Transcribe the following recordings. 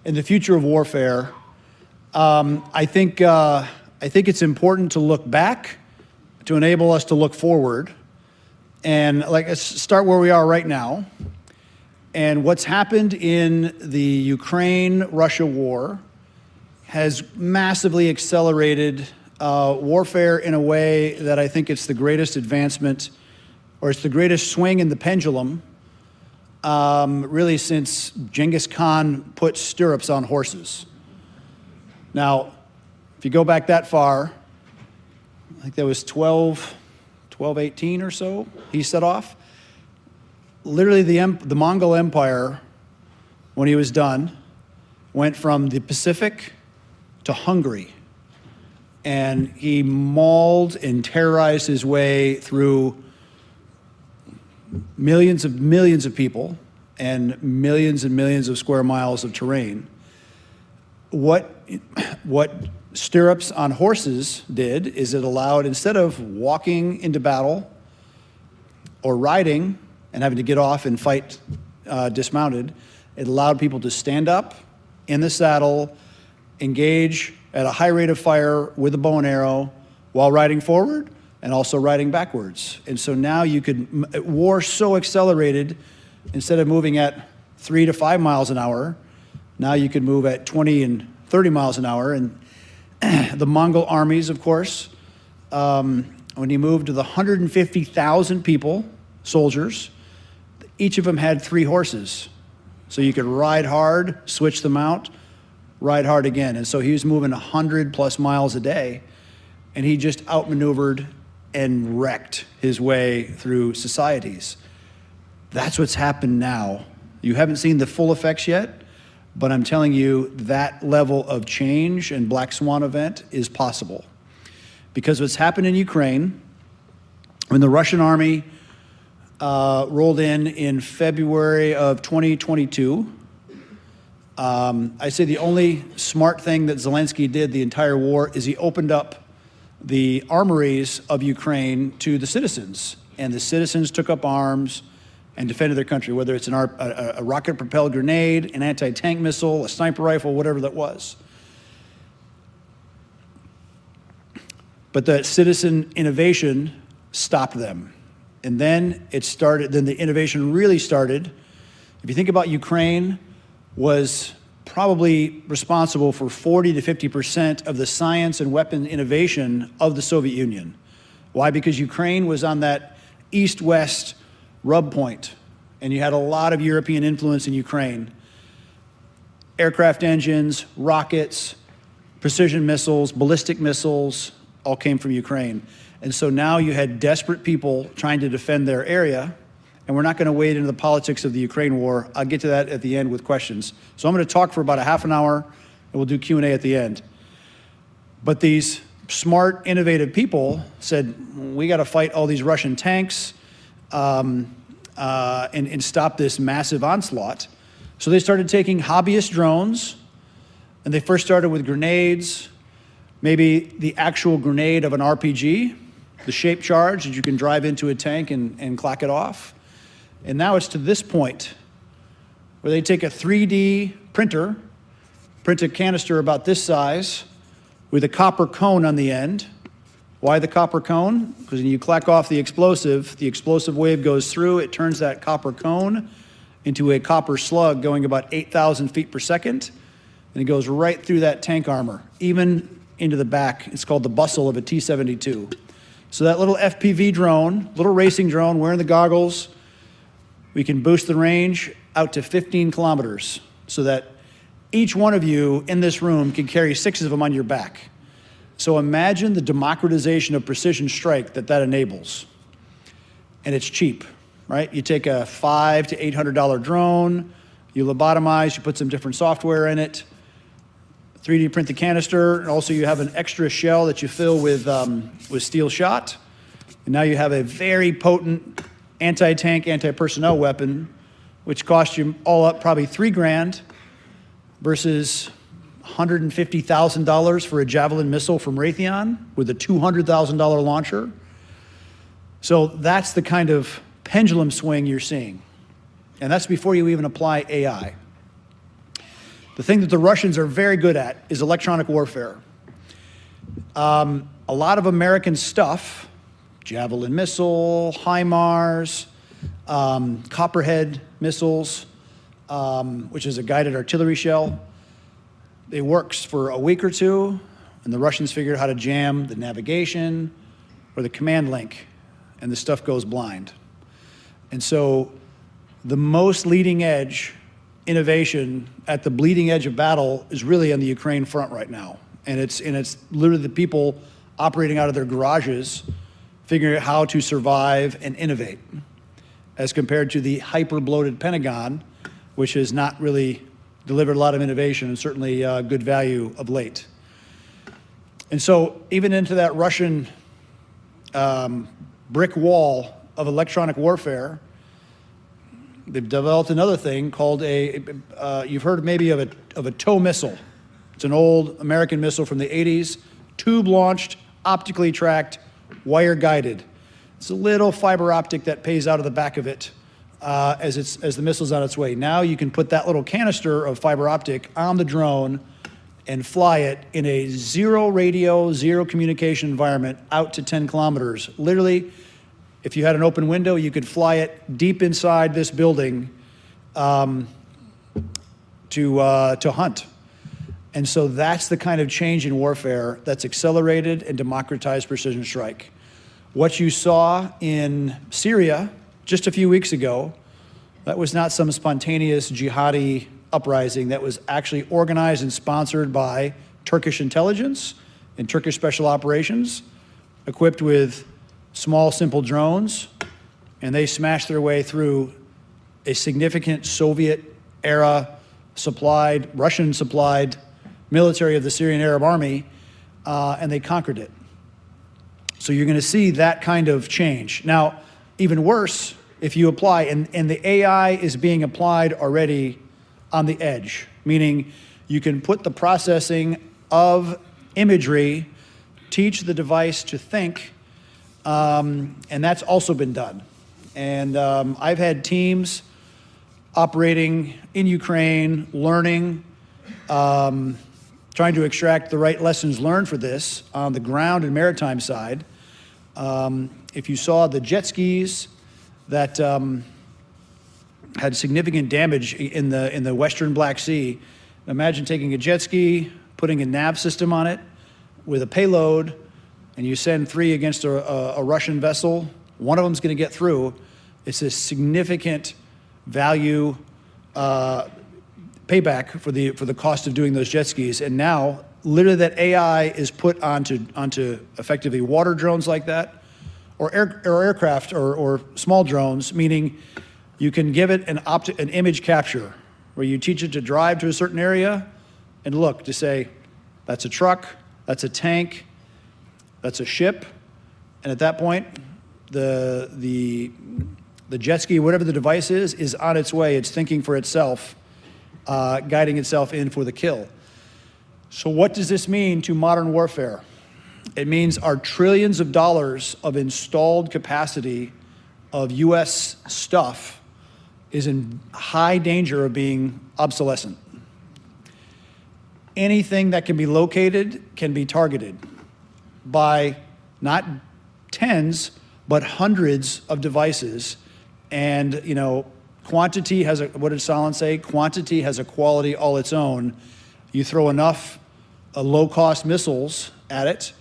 and the future of warfare, I think it's important to look back to enable us to look forward. And let's start where we are right now. And what's happened in the Ukraine-Russia war has massively accelerated warfare in a way that I think it's the greatest advancement, or it's the greatest swing in the pendulum, really since Genghis Khan put stirrups on horses. Now, if you go back that far, I think that was 1218 or so, he set off. Literally the Mongol Empire, when he was done, went from the Pacific to Hungary. And he mauled and terrorized his way through millions of people and millions of square miles of terrain. What stirrups on horses did is it allowed, instead of walking into battle or riding and having to get off and fight dismounted, it allowed people to stand up in the saddle, engage at a high rate of fire with a bow and arrow while riding forward and also riding backwards. And so now you could, war so accelerated, instead of moving at 3 to 5 miles an hour, now you could move at 20 and 30 miles an hour. And the Mongol armies, of course, when you moved to the 150,000 people, soldiers, each of them had 3 horses. So you could ride hard, switch them out, ride hard again. And so he was moving 100 plus miles a day, and he just outmaneuvered and wrecked his way through societies. That's what's happened now. You haven't seen the full effects yet, but I'm telling you that level of change and black swan event is possible. Because what's happened in Ukraine, when the Russian army rolled in February of 2022, I say the only smart thing that Zelensky did the entire war is he opened up the armories of Ukraine to the citizens. And the citizens took up arms and defended their country, whether it's a rocket-propelled grenade, an anti-tank missile, a sniper rifle, whatever that was. But the citizen innovation stopped them. And then the innovation really started. If you think about Ukraine, was probably responsible for 40 to 50% of the science and weapon innovation of the Soviet Union. Why? Because Ukraine was on that east-west rub point, and you had a lot of European influence in Ukraine. Aircraft engines, rockets, precision missiles, ballistic missiles, all came from Ukraine. And so now you had desperate people trying to defend their area, and we're not going to wade into the politics of the Ukraine war. I'll get to that at the end with questions. So I'm going to talk for about a half an hour, and we'll do Q&A at the end. But these smart, innovative people said, we got to fight all these Russian tanks and stop this massive onslaught. So they started taking hobbyist drones, and they first started with grenades, maybe the actual grenade of an RPG, the shape charge that you can drive into a tank and clack it off. And now it's to this point where they take a 3D printer, print a canister about this size with a copper cone on the end. Why the copper cone? Because when you clack off the explosive wave goes through, it turns that copper cone into a copper slug going about 8,000 feet per second, and it goes right through that tank armor, even into the back. It's called the bustle of a T-72. So that little FPV drone, little racing drone, wearing the goggles, we can boost the range out to 15 kilometers so that each one of you in this room can carry 6 of them on your back. So imagine the democratization of precision strike that enables. And it's cheap, right? You take a $500 to $800 drone, you lobotomize, you put some different software in it, 3D print the canister, and also you have an extra shell that you fill with steel shot. And now you have a very potent anti-tank, anti-personnel weapon, which cost you all up probably $3,000 versus $150,000 for a Javelin missile from Raytheon with a $200,000 launcher. So that's the kind of pendulum swing you're seeing. And that's before you even apply AI. The thing that the Russians are very good at is electronic warfare. A lot of American stuff, Javelin missile, HIMARS, Copperhead missiles, which is a guided artillery shell, it works for a week or two, and the Russians figure out how to jam the navigation or the command link, and the stuff goes blind. And so the most leading edge innovation at the bleeding edge of battle is really on the Ukraine front right now. And it's literally the people operating out of their garages, figuring out how to survive and innovate, as compared to the hyper-bloated Pentagon, which has not really delivered a lot of innovation and certainly good value of late. And so even into that Russian brick wall of electronic warfare, they've developed another thing called you've heard maybe of a tow missile. It's an old American missile from the 80s, tube-launched, optically tracked, wire-guided. It's a little fiber optic that pays out of the back of it as the missile's on its way. Now you can put that little canister of fiber optic on the drone and fly it in a zero radio, zero communication environment out to 10 kilometers. Literally, if you had an open window, you could fly it deep inside this building to hunt. And so that's the kind of change in warfare that's accelerated and democratized precision strike. What you saw in Syria just a few weeks ago, that was not some spontaneous jihadi uprising. That was actually organized and sponsored by Turkish intelligence and Turkish special operations, equipped with small, simple drones, and they smashed their way through a significant Soviet-era supplied, Russian-supplied military of the Syrian Arab Army, and they conquered it. So you're going to see that kind of change. Now, even worse, if you apply, and the AI is being applied already on the edge, meaning you can put the processing of imagery, teach the device to think, and that's also been done. And I've had teams operating in Ukraine, learning, trying to extract the right lessons learned for this on the ground and maritime side. If you saw the jet skis that had significant damage in the Western Black Sea, imagine taking a jet ski, putting a nav system on it with a payload, and you send 3 against a Russian vessel. One of them's going to get through. It's a significant value payback for the cost of doing those jet skis. And now, literally, that AI is put onto effectively water drones like that, or aircraft or small drones, meaning you can give it an image capture where you teach it to drive to a certain area and look to say, that's a truck, that's a tank, that's a ship, and at that point, the jet ski, whatever the device is on its way. It's thinking for itself, guiding itself in for the kill. So what does this mean to modern warfare? It means our trillions of dollars of installed capacity of U.S. stuff is in high danger of being obsolescent. Anything that can be located can be targeted by not tens, but hundreds of devices. And, quantity has what did Stalin say? Quantity has a quality all its own. You throw enough low-cost missiles at it,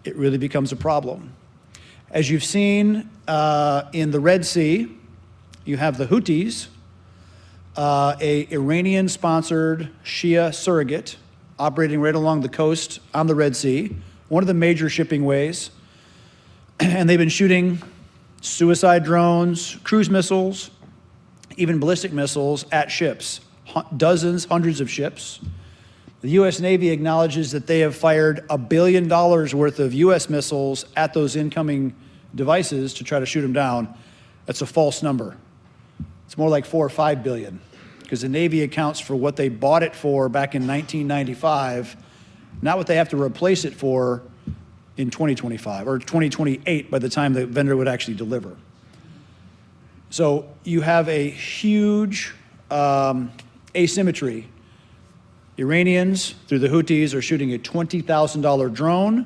it really becomes a problem. As you've seen in the Red Sea, you have the Houthis, a Iranian-sponsored Shia surrogate operating right along the coast on the Red Sea, one of the major shipping ways. And they've been shooting suicide drones, cruise missiles, even ballistic missiles at ships, dozens, hundreds of ships. The U.S. Navy acknowledges that they have fired $1 billion worth of U.S. missiles at those incoming devices to try to shoot them down. That's a false number. It's more like 4 or 5 billion, because the Navy accounts for what they bought it for back in 1995, not what they have to replace it for in 2025 or 2028 by the time the vendor would actually deliver. So you have a huge asymmetry Iranians, through the Houthis, are shooting a $20,000 drone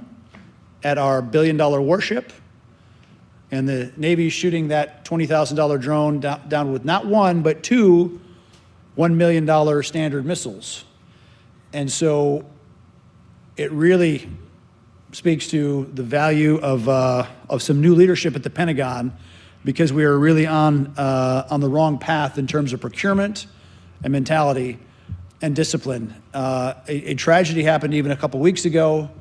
at our billion-dollar warship. And the Navy's shooting that $20,000 drone down with not one, but two $1 million standard missiles. And so it really speaks to the value of some new leadership at the Pentagon, because we are really on the wrong path in terms of procurement and mentality and discipline. A tragedy happened even a couple weeks ago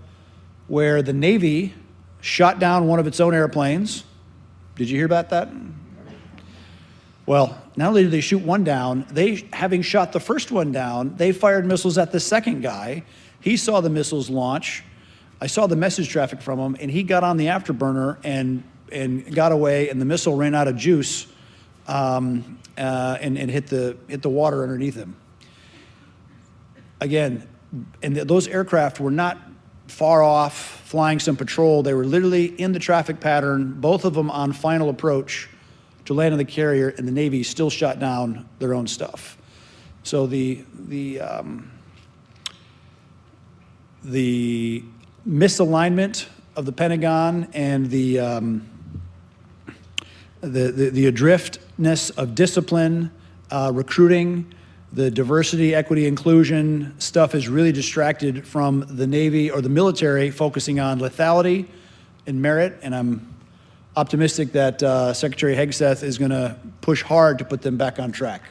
where the Navy shot down one of its own airplanes. Did you hear about that? Well, not only did they shoot one down, having shot the first one down, they fired missiles at the second guy. He saw the missiles launch. I saw the message traffic from him, and he got on the afterburner and got away, and the missile ran out of juice and hit the water underneath him. Again, and those aircraft were not far off flying some patrol. They were literally in the traffic pattern, both of them on final approach to land on the carrier, and the Navy still shot down their own stuff. So the misalignment of the Pentagon and the adriftness of discipline, recruiting, the diversity, equity, inclusion stuff is really distracted from the Navy or the military focusing on lethality and merit, and I'm optimistic that Secretary Hegseth is going to push hard to put them back on track.